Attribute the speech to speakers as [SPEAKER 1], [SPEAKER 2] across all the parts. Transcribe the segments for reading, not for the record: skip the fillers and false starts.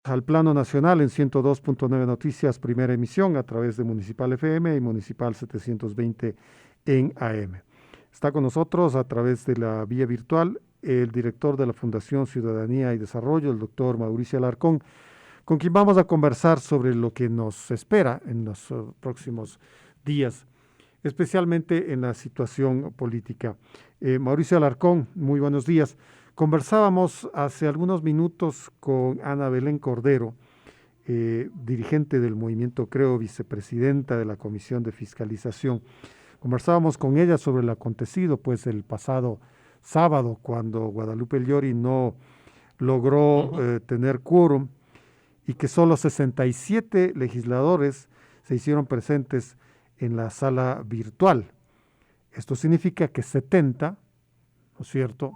[SPEAKER 1] Al plano nacional en 102.9 Noticias, primera emisión a través de Municipal FM y Municipal 720 en AM. Está con nosotros a través de la vía virtual el director de la Fundación Ciudadanía y Desarrollo, el doctor Mauricio Alarcón, con quien vamos a conversar sobre lo que nos espera en los próximos días, especialmente en la situación política. Mauricio Alarcón, muy buenos días. Conversábamos hace algunos minutos con Ana Belén Cordero, dirigente del movimiento Creo, vicepresidenta de la Comisión de Fiscalización. Conversábamos con ella sobre lo acontecido pues el pasado sábado, cuando Guadalupe Llori no logró tener quórum y que solo 67 legisladores se hicieron presentes en la sala virtual. Esto significa que 70, ¿no es cierto?,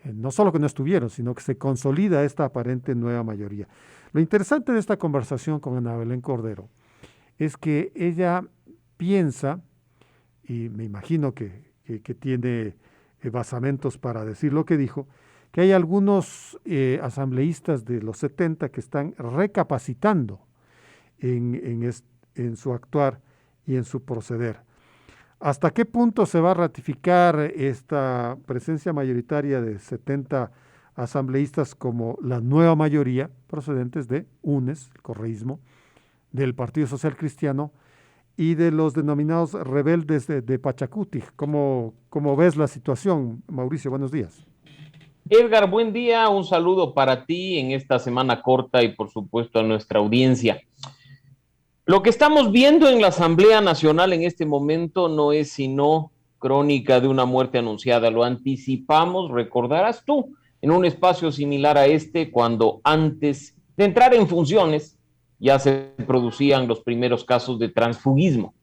[SPEAKER 1] no solo que no estuvieron, sino que se consolida esta aparente nueva mayoría. Lo interesante de esta conversación con Ana Belén Cordero es que ella piensa, y me imagino que tiene basamentos para decir lo que dijo, que hay algunos asambleístas de los 70 que están recapacitando en su actuar y en su proceder. ¿Hasta qué punto se va a ratificar esta presencia mayoritaria de 70 asambleístas como la nueva mayoría procedentes de UNES, el correísmo, del Partido Social Cristiano y de los denominados rebeldes de Pachacuti? ¿Cómo ves la situación, Mauricio? Buenos días.
[SPEAKER 2] Edgar, buen día, un saludo para ti en esta semana corta y por supuesto a nuestra audiencia. Lo que estamos viendo en la Asamblea Nacional en este momento no es sino crónica de una muerte anunciada. Lo anticipamos, recordarás tú, en un espacio similar a este, cuando antes de entrar en funciones ya se producían los primeros casos de transfugismo,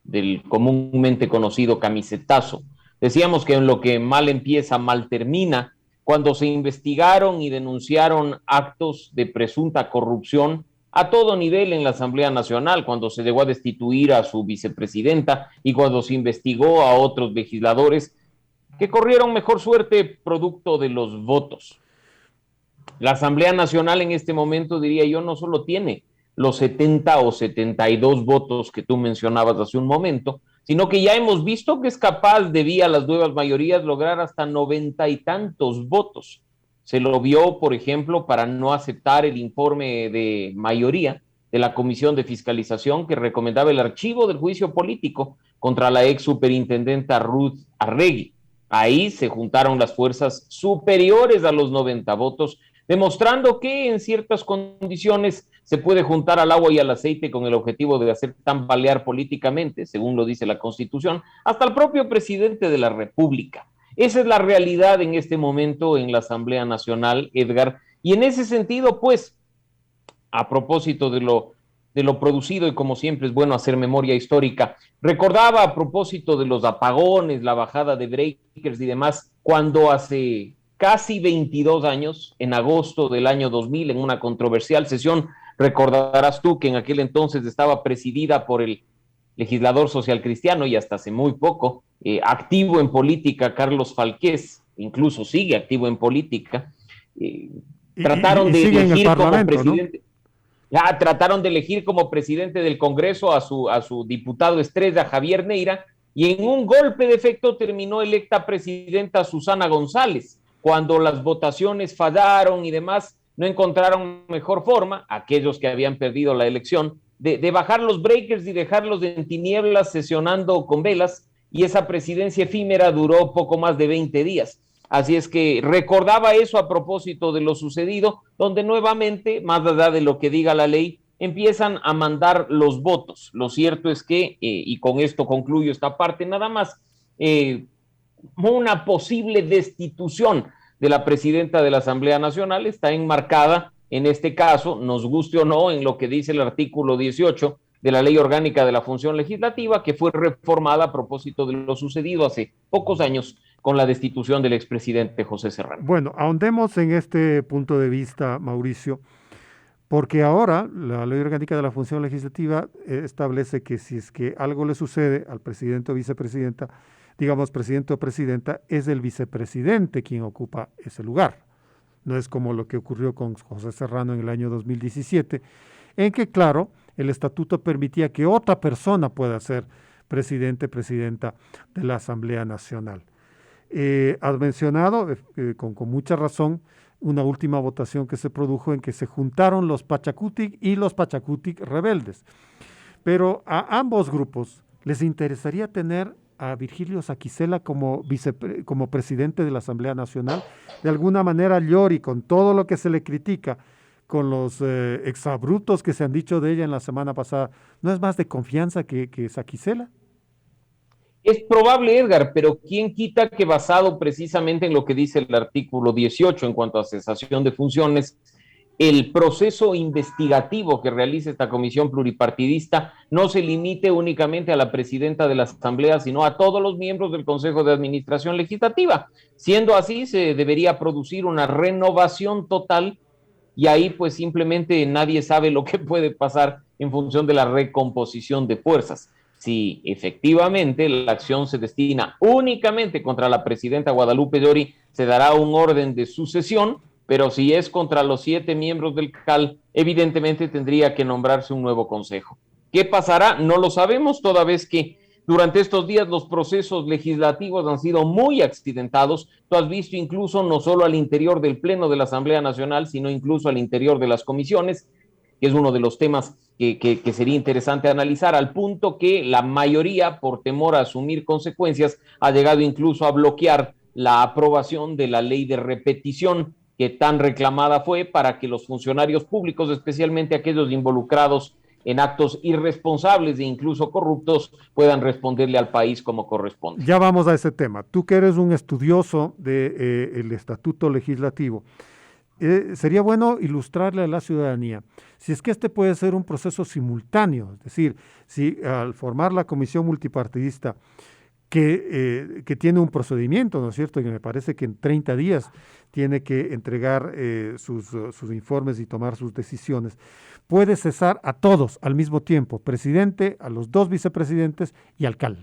[SPEAKER 2] del comúnmente conocido camisetazo. Decíamos que en lo que mal empieza, mal termina. Cuando se investigaron y denunciaron actos de presunta corrupción a todo nivel en la Asamblea Nacional, cuando se llegó a destituir a su vicepresidenta y cuando se investigó a otros legisladores que corrieron mejor suerte producto de los votos. La Asamblea Nacional en este momento, diría yo, no solo tiene los 70 o 72 votos que tú mencionabas hace un momento, sino que ya hemos visto que es capaz, de vía las nuevas mayorías, lograr hasta 90 y tantos votos. Se lo vio, por ejemplo, para no aceptar el informe de mayoría de la Comisión de Fiscalización que recomendaba el archivo del juicio político contra la ex superintendenta Ruth Arregui. Ahí se juntaron las fuerzas superiores a los 90 votos, demostrando que en ciertas condiciones se puede juntar al agua y al aceite con el objetivo de hacer tambalear políticamente, según lo dice la Constitución, hasta el propio presidente de la República. Esa es la realidad en este momento en la Asamblea Nacional, Edgar, y en ese sentido, pues, a propósito de lo producido, y como siempre es bueno hacer memoria histórica, recordaba a propósito de los apagones, la bajada de breakers y demás, cuando hace casi 22 años, en agosto del año 2000, en una controversial sesión, recordarás tú que en aquel entonces estaba presidida por el legislador social cristiano y hasta hace muy poco, activo en política, Carlos Falqués, incluso sigue activo en política,
[SPEAKER 1] Y
[SPEAKER 2] trataron de
[SPEAKER 1] sigue en el
[SPEAKER 2] elegir como
[SPEAKER 1] Parlamento, ¿no?
[SPEAKER 2] presidente. Ya trataron de elegir como presidente del Congreso a su diputado estrella Javier Neira, y en un golpe de efecto terminó electa presidenta Susana González. Cuando las votaciones fallaron y demás, no encontraron mejor forma, aquellos que habían perdido la elección, de bajar los breakers y dejarlos en tinieblas sesionando con velas, y esa presidencia efímera duró poco más de 20 días. Así es que recordaba eso a propósito de lo sucedido, donde nuevamente, más allá de lo que diga la ley, empiezan a mandar los votos. Lo cierto es que, y con esto concluyo esta parte nada más, una posible destitución de la presidenta de la Asamblea Nacional está enmarcada, en este caso, nos guste o no, en lo que dice el artículo 18 de la Ley Orgánica de la Función Legislativa, que fue reformada a propósito de lo sucedido hace pocos años con la destitución del expresidente José Serrano.
[SPEAKER 1] Bueno, ahondemos en este punto de vista, Mauricio, porque ahora la Ley Orgánica de la Función Legislativa establece que si es que algo le sucede al presidente o vicepresidenta, digamos presidente o presidenta, es el vicepresidente quien ocupa ese lugar. no es como lo que ocurrió con José Serrano en el año 2017, en que, claro, el estatuto permitía que otra persona pueda ser presidenta de la Asamblea Nacional. Has mencionado, con mucha razón, una última votación que se produjo en que se juntaron los Pachacutic y los Pachacutic rebeldes. Pero a ambos grupos les interesaría tener a Virgilio Saquicela como presidente de la Asamblea Nacional. De alguna manera, Llori, con todo lo que se le critica, con los exabruptos que se han dicho de ella en la semana pasada, ¿no es más de confianza que Saquicela?
[SPEAKER 2] Es probable, Edgar, pero ¿quién quita que basado precisamente en lo que dice el artículo 18 en cuanto a cesación de funciones, el proceso investigativo que realiza esta comisión pluripartidista no se limite únicamente a la presidenta de la Asamblea, sino a todos los miembros del Consejo de Administración Legislativa? Siendo así, se debería producir una renovación total y ahí pues simplemente nadie sabe lo que puede pasar en función de la recomposición de fuerzas. Si efectivamente la acción se destina únicamente contra la presidenta Guadalupe Llori, se dará un orden de sucesión, pero si es contra los 7 miembros del CAL, evidentemente tendría que nombrarse un nuevo consejo. ¿Qué pasará? No lo sabemos, toda vez que durante estos días los procesos legislativos han sido muy accidentados. Tú has visto incluso no solo al interior del Pleno de la Asamblea Nacional, sino incluso al interior de las comisiones, que es uno de los temas que sería interesante analizar, al punto que la mayoría, por temor a asumir consecuencias, ha llegado incluso a bloquear la aprobación de la ley de repetición que tan reclamada fue para que los funcionarios públicos, especialmente aquellos involucrados en actos irresponsables e incluso corruptos, puedan responderle al país como corresponde.
[SPEAKER 1] Ya vamos a ese tema. Tú que eres un estudioso del estatuto legislativo, sería bueno ilustrarle a la ciudadanía si es que este puede ser un proceso simultáneo, es decir, si al formar la comisión multipartidista que tiene un procedimiento, ¿no es cierto?, que me parece que en 30 días tiene que entregar sus informes y tomar sus decisiones, puede cesar a todos al mismo tiempo, presidente, a los 2 vicepresidentes y alcalde.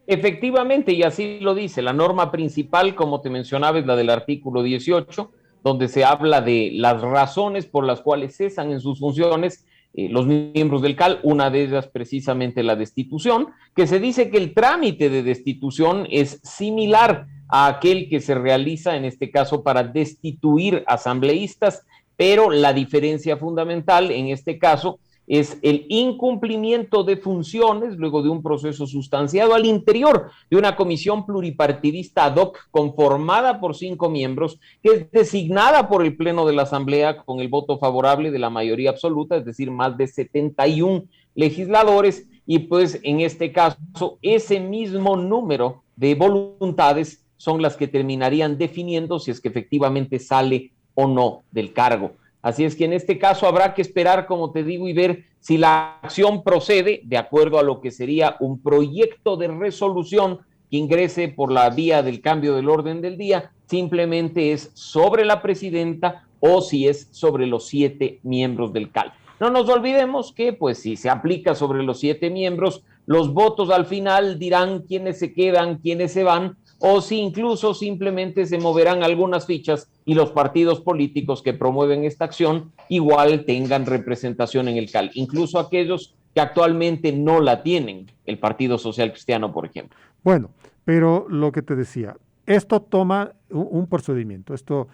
[SPEAKER 2] Efectivamente, y así lo dice, la norma principal, como te mencionaba, es la del artículo 18, donde se habla de las razones por las cuales cesan en sus funciones los miembros del CAL, una de ellas precisamente la destitución, que se dice que el trámite de destitución es similar a aquel que se realiza en este caso para destituir asambleístas, pero la diferencia fundamental en este caso es el incumplimiento de funciones luego de un proceso sustanciado al interior de una comisión pluripartidista ad hoc conformada por 5 miembros, que es designada por el Pleno de la Asamblea con el voto favorable de la mayoría absoluta, es decir, más de 71 legisladores, y pues en este caso ese mismo número de voluntades son las que terminarían definiendo si es que efectivamente sale o no del cargo. Así es que en este caso habrá que esperar, como te digo, y ver si la acción procede de acuerdo a lo que sería un proyecto de resolución que ingrese por la vía del cambio del orden del día, simplemente es sobre la presidenta o si es sobre los 7 miembros del CAL. No nos olvidemos que, pues, si se aplica sobre los 7 miembros, los votos al final dirán quiénes se quedan, quiénes se van, o si incluso simplemente se moverán algunas fichas y los partidos políticos que promueven esta acción igual tengan representación en el CAL, incluso aquellos que actualmente no la tienen, el Partido Social Cristiano, por ejemplo.
[SPEAKER 1] Bueno, pero lo que te decía, esto toma un procedimiento, esto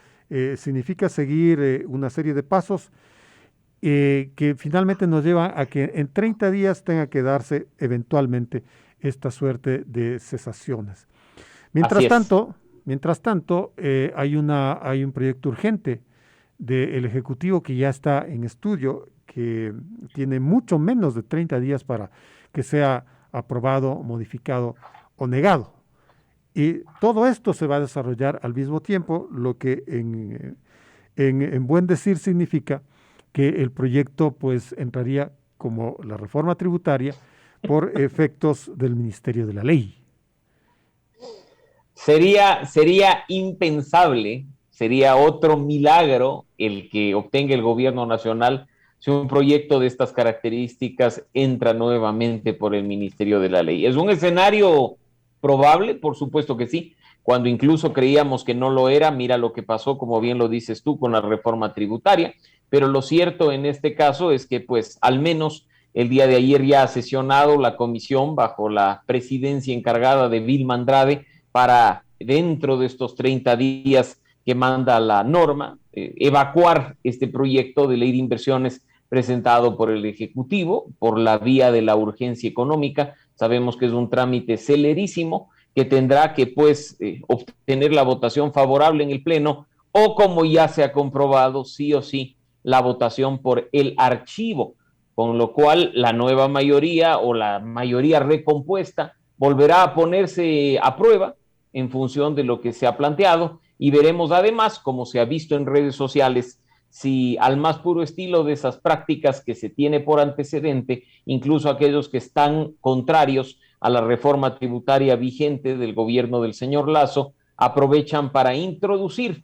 [SPEAKER 1] significa seguir una serie de pasos que finalmente nos lleva a que en 30 días tenga que darse eventualmente esta suerte de cesaciones. Mientras tanto, hay un proyecto urgente del Ejecutivo que ya está en estudio, que tiene mucho menos de 30 días para que sea aprobado, modificado o negado. Y todo esto se va a desarrollar al mismo tiempo, lo que en buen decir significa que el proyecto pues entraría como la reforma tributaria por efectos del Ministerio de la Ley.
[SPEAKER 2] Sería impensable, sería otro milagro el que obtenga el gobierno nacional si un proyecto de estas características entra nuevamente por el Ministerio de la Ley. ¿Es un escenario probable? Por supuesto que sí. cuando incluso creíamos que no lo era. Mira lo que pasó, como bien lo dices tú, con la reforma tributaria, pero lo cierto en este caso es que pues al menos el día de ayer ya ha sesionado la comisión bajo la presidencia encargada de Vilma Andrade para dentro de estos 30 días que manda la norma, evacuar este proyecto de ley de inversiones presentado por el Ejecutivo por la vía de la urgencia económica. Sabemos que es un trámite celerísimo que tendrá que pues obtener la votación favorable en el Pleno o, como ya se ha comprobado, sí o sí la votación por el archivo, con lo cual la nueva mayoría o la mayoría recompuesta volverá a ponerse a prueba en función de lo que se ha planteado, y veremos además, como se ha visto en redes sociales, si al más puro estilo de esas prácticas que se tiene por antecedente, incluso aquellos que están contrarios a la reforma tributaria vigente del gobierno del señor Lasso, aprovechan para introducir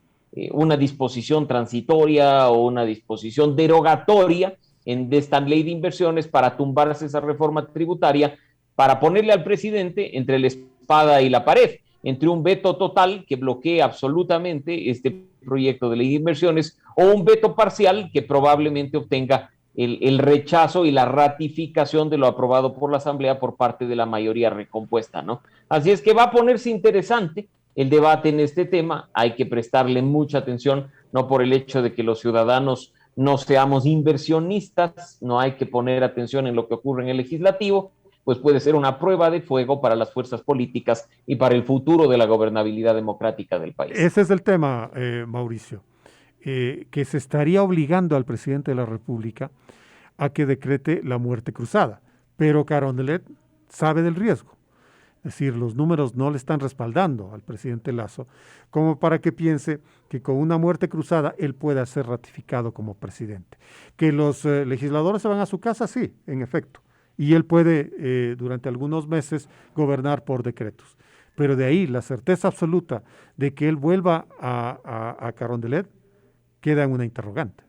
[SPEAKER 2] una disposición transitoria o una disposición derogatoria de esta ley de inversiones para tumbarse esa reforma tributaria, para ponerle al presidente entre la espada y la pared, entre un veto total que bloquee absolutamente este proyecto de ley de inversiones o un veto parcial que probablemente obtenga el rechazo y la ratificación de lo aprobado por la Asamblea por parte de la mayoría recompuesta, ¿no? Así es que va a ponerse interesante el debate en este tema. Hay que prestarle mucha atención, no por el hecho de que los ciudadanos no seamos inversionistas, no hay que poner atención en lo que ocurre en el legislativo, pues puede ser una prueba de fuego para las fuerzas políticas y para el futuro de la gobernabilidad democrática del país.
[SPEAKER 1] Ese es el tema, Mauricio, que se estaría obligando al presidente de la República a que decrete la muerte cruzada, pero Carondelet sabe del riesgo. Es decir, los números no le están respaldando al presidente Lasso como para que piense que con una muerte cruzada él pueda ser ratificado como presidente. Que los legisladores se van a su casa, sí, en efecto, y él puede durante algunos meses gobernar por decretos. Pero de ahí la certeza absoluta de que él vuelva a Carondelet queda en una interrogante.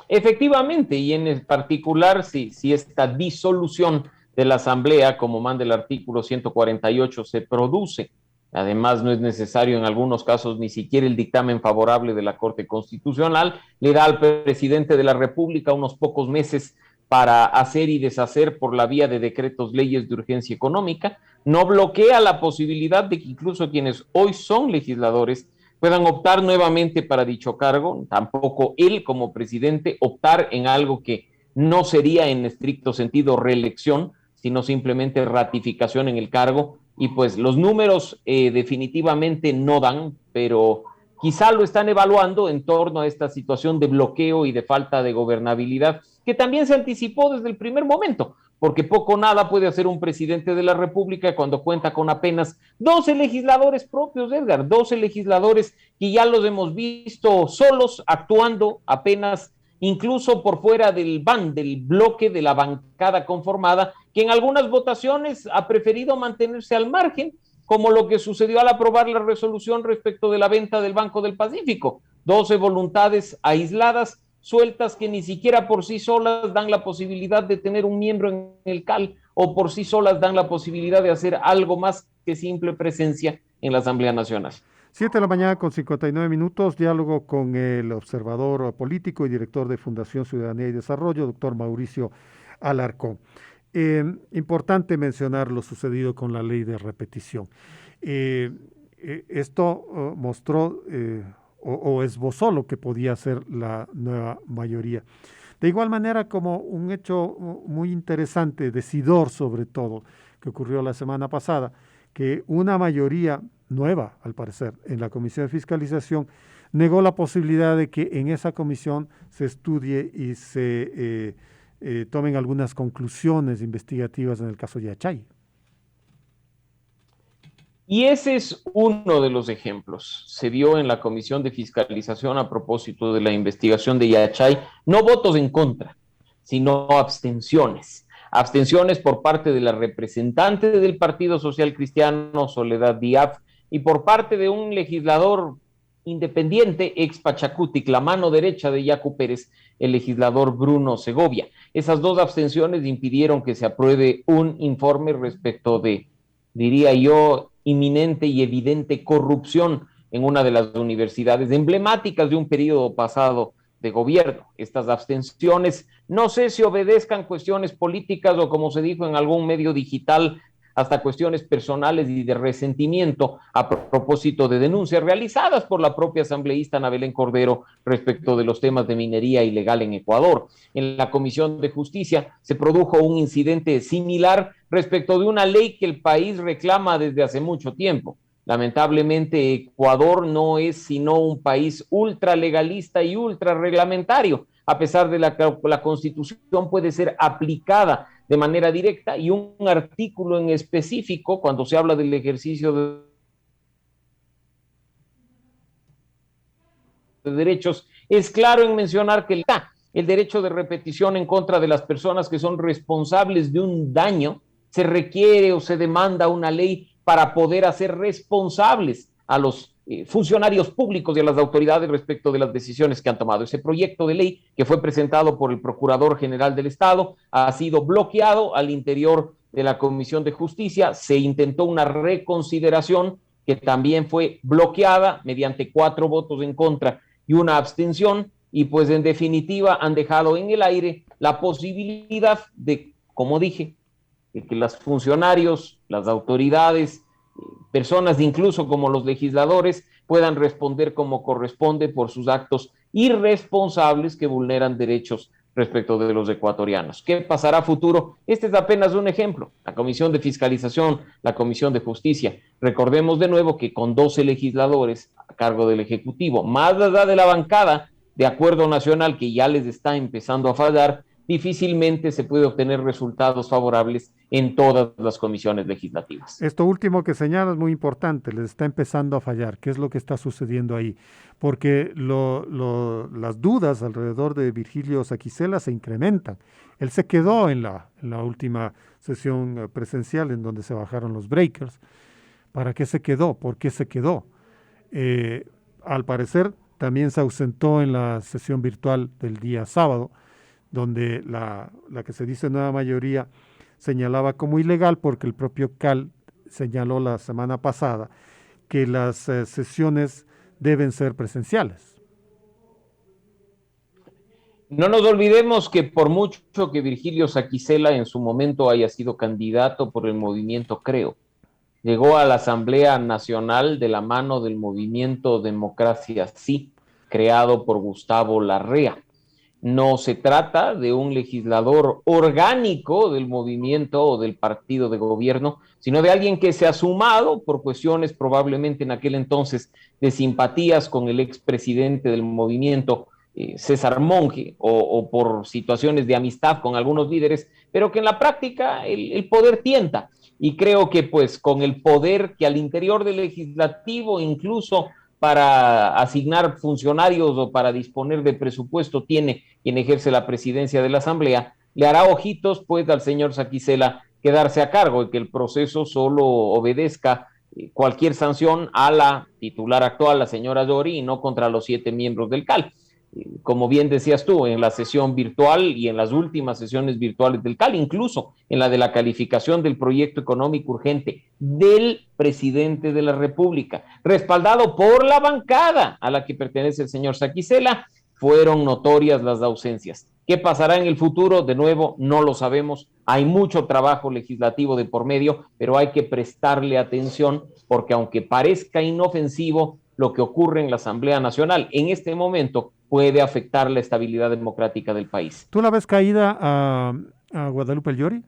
[SPEAKER 2] Efectivamente, y en particular si esta disolución de la Asamblea, como manda el artículo 148, se produce. Además, no es necesario en algunos casos ni siquiera el dictamen favorable de la Corte Constitucional. Le da al presidente de la República unos pocos meses para hacer y deshacer por la vía de decretos leyes de urgencia económica. No bloquea la posibilidad de que incluso quienes hoy son legisladores puedan optar nuevamente para dicho cargo. Tampoco él, como presidente, optar en algo que no sería en estricto sentido reelección, sino simplemente ratificación en el cargo. Y pues los números definitivamente no dan, pero quizá lo están evaluando en torno a esta situación de bloqueo y de falta de gobernabilidad, que también se anticipó desde el primer momento, porque poco o nada puede hacer un presidente de la República cuando cuenta con apenas 12 legisladores propios, Edgar, 12 legisladores que ya los hemos visto solos, actuando apenas incluso por fuera del bloque de la bancada conformada, que en algunas votaciones ha preferido mantenerse al margen, como lo que sucedió al aprobar la resolución respecto de la venta del Banco del Pacífico. 12 voluntades aisladas, sueltas, que ni siquiera por sí solas dan la posibilidad de tener un miembro en el CAL o por sí solas dan la posibilidad de hacer algo más que simple presencia en la Asamblea Nacional.
[SPEAKER 1] 7 de la mañana con 59 minutos, diálogo con el observador político y director de Fundación Ciudadanía y Desarrollo, doctor Mauricio Alarcón. Importante mencionar lo sucedido con la ley de repetición. Esto mostró o esbozó lo que podía ser la nueva mayoría. De igual manera como un hecho muy interesante, decidor sobre todo, que ocurrió la semana pasada, que una mayoría nueva, al parecer, en la Comisión de Fiscalización, negó la posibilidad de que en esa comisión se estudie y se tomen algunas conclusiones investigativas en el caso Yachay.
[SPEAKER 2] Y ese es uno de los ejemplos. Se dio en la Comisión de Fiscalización a propósito de la investigación de Yachay, no votos en contra, sino abstenciones. Abstenciones por parte de la representante del Partido Social Cristiano, Soledad Díaz, y por parte de un legislador independiente, ex Pachacutic, la mano derecha de Yacu Pérez, el legislador Bruno Segovia. Esas dos abstenciones impidieron que se apruebe un informe respecto de, diría yo, inminente y evidente corrupción en una de las universidades emblemáticas de un periodo pasado de gobierno. Estas abstenciones no sé si obedezcan cuestiones políticas o, como se dijo en algún medio digital, hasta cuestiones personales y de resentimiento a propósito de denuncias realizadas por la propia asambleísta Ana Belén Cordero respecto de los temas de minería ilegal en Ecuador. En la Comisión de Justicia se produjo un incidente similar respecto de una ley que el país reclama desde hace mucho tiempo. Lamentablemente, Ecuador no es sino un país ultra legalista y ultra reglamentario, a pesar de la Constitución puede ser aplicada de manera directa y un artículo en específico, cuando se habla del ejercicio de derechos, es claro en mencionar que el derecho de repetición en contra de las personas que son responsables de un daño, se requiere o se demanda una ley para poder hacer responsables a los funcionarios públicos y a las autoridades respecto de las decisiones que han tomado. Ese proyecto de ley que fue presentado por el Procurador General del Estado ha sido bloqueado al interior de la Comisión de Justicia. Se intentó una reconsideración que también fue bloqueada mediante 4 votos en contra y una abstención, y pues en definitiva han dejado en el aire la posibilidad de, como dije, de que los funcionarios, las autoridades, personas incluso como los legisladores puedan responder como corresponde por sus actos irresponsables que vulneran derechos respecto de los ecuatorianos. ¿Qué pasará a futuro? Este es apenas un ejemplo. La Comisión de Fiscalización, la Comisión de Justicia. Recordemos de nuevo que con 12 legisladores a cargo del Ejecutivo, más allá de la bancada de Acuerdo Nacional que ya les está empezando a fallar, difícilmente se puede obtener resultados favorables en todas las comisiones legislativas.
[SPEAKER 1] Esto último que señala es muy importante, les está empezando a fallar. ¿Qué es lo que está sucediendo ahí? Porque las dudas alrededor de Virgilio Saquicela se incrementan. Él se quedó en la última sesión presencial en donde se bajaron los breakers. ¿Para qué se quedó? ¿Por qué se quedó? Al parecer también se ausentó en la sesión virtual del día sábado, donde la que se dice nueva mayoría señalaba como ilegal porque el propio CAL señaló la semana pasada que las sesiones deben ser presenciales.
[SPEAKER 2] No nos olvidemos que por mucho que Virgilio Saquicela en su momento haya sido candidato por el movimiento Creo, llegó a la Asamblea Nacional de la mano del movimiento Democracia Sí, creado por Gustavo Larrea. No se trata de un legislador orgánico del movimiento o del partido de gobierno, sino de alguien que se ha sumado por cuestiones probablemente en aquel entonces de simpatías con el expresidente del movimiento, César Monge, o por situaciones de amistad con algunos líderes, pero que en la práctica el poder tienta. Y creo que pues con el poder que al interior del legislativo, incluso para asignar funcionarios o para disponer de presupuesto tiene quien ejerce la presidencia de la Asamblea, le hará ojitos pues al señor Saquicela quedarse a cargo y que el proceso solo obedezca cualquier sanción a la titular actual, la señora Dori, y no contra los 7 miembros del CAL. Como bien decías tú, en la sesión virtual y en las últimas sesiones virtuales del CAL, incluso en la de la calificación del proyecto económico urgente del presidente de la República, respaldado por la bancada a la que pertenece el señor Saquicela, fueron notorias las ausencias. ¿Qué pasará en el futuro? De nuevo, no lo sabemos. Hay mucho trabajo legislativo de por medio, pero hay que prestarle atención porque aunque parezca inofensivo, lo que ocurre en la Asamblea Nacional en este momento puede afectar la estabilidad democrática del país.
[SPEAKER 1] ¿Tú la ves caída a Guadalupe Llori?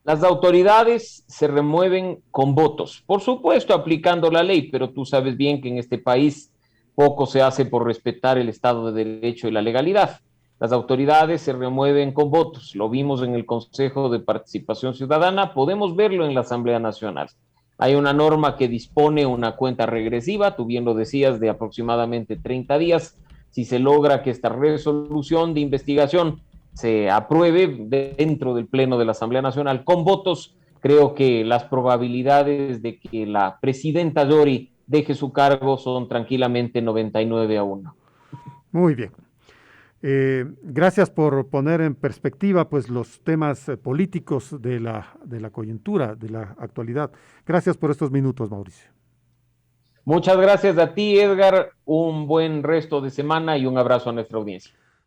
[SPEAKER 2] Las autoridades se remueven con votos, por supuesto aplicando la ley, pero tú sabes bien que en este país poco se hace por respetar el Estado de Derecho y la legalidad. Las autoridades se remueven con votos, lo vimos en el Consejo de Participación Ciudadana, podemos verlo en la Asamblea Nacional. Hay una norma que dispone una cuenta regresiva, tú bien lo decías, de aproximadamente 30 días. Si se logra que esta resolución de investigación se apruebe dentro del Pleno de la Asamblea Nacional con votos, creo que las probabilidades de que la presidenta Dori deje su cargo son tranquilamente 99-1.
[SPEAKER 1] Muy bien. Gracias por poner en perspectiva pues los temas políticos de la coyuntura, de la actualidad. Gracias por estos minutos, Mauricio.
[SPEAKER 2] Muchas gracias a ti, Edgar. Un buen resto de semana y un abrazo a nuestra audiencia.